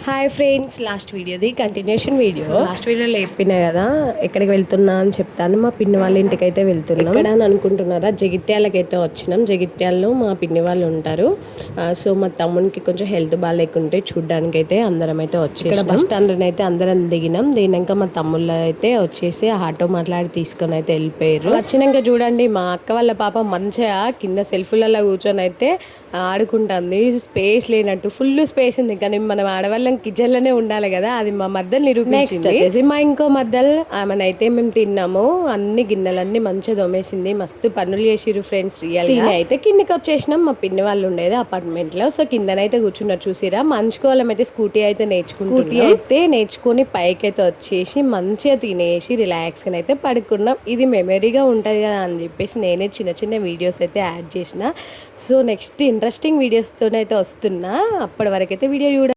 Hi friends, last వీడియోది continuation video. Last వీడియోలో చెప్పినా కదా ఎక్కడికి వెళ్తున్నా అని చెప్తాను. మా పిన్ని వాళ్ళ ఇంటికి అయితే వెళ్తున్నాం. ఎక్కడ అని అనుకుంటున్నారా, జగిత్యాలకి అయితే వచ్చినాం. జగిత్యాలలో మా పిన్ని వాళ్ళు ఉంటారు. సో మా తమ్మునికి కొంచెం హెల్త్ బాగాలేకుంటే చూడ్డానికి అయితే అందరం అయితే వచ్చేసి ఇక్కడ బస్ స్టాండ్ అయితే అందరం దిగినాక మా తమ్ముళ్ళు అయితే వచ్చేసి ఆటో మాట్లాడి తీసుకొని అయితే వెళ్ళిపోయారు. వచ్చినాక చూడండి, మా అక్క వాళ్ళ పాప మంచిగా కింద సెల్ఫ్లలో కూర్చొని అయితే ఆడుకుంటుంది. స్పేస్ లేనట్టు, ఫుల్ స్పేస్ ఉంది కానీ మనం ఆడవాళ్ళం కిచెన్ లోనే ఉండాలి కదా, అది మా మద్దలు నిరూపించింది. నెక్స్ట్ వచ్చేసి మా ఇంకో మద్దలు ఆమెనైతే మేము తిన్నాము. అన్ని గిన్నెలన్నీ మంచిగా దొమేసింది. మస్తు పనులు చేసిరు ఫ్రెండ్స్. రియల్ అయితే కిందికి వచ్చేసినాం. మా పిన్ని వాళ్ళు ఉండేది అపార్ట్మెంట్ లో. సో కిందనైతే కూర్చున్నారు. చూసిరా, మంచుకోవాలం అయితే స్కూటీ అయితే నేర్చుకుని పైకి అయితే వచ్చేసి మంచిగా తినేసి రిలాక్స్ గా అయితే పడుకున్నాం. ఇది మెమరీగా ఉంటది కదా అని చెప్పేసి నేనే చిన్న చిన్న వీడియోస్ అయితే యాడ్ చేసిన. సో నెక్స్ట్ ఇంట్రెస్టింగ్ వీడియోస్తోనైతే వస్తున్నా. అప్పటి వరకైతే వీడియో చూడ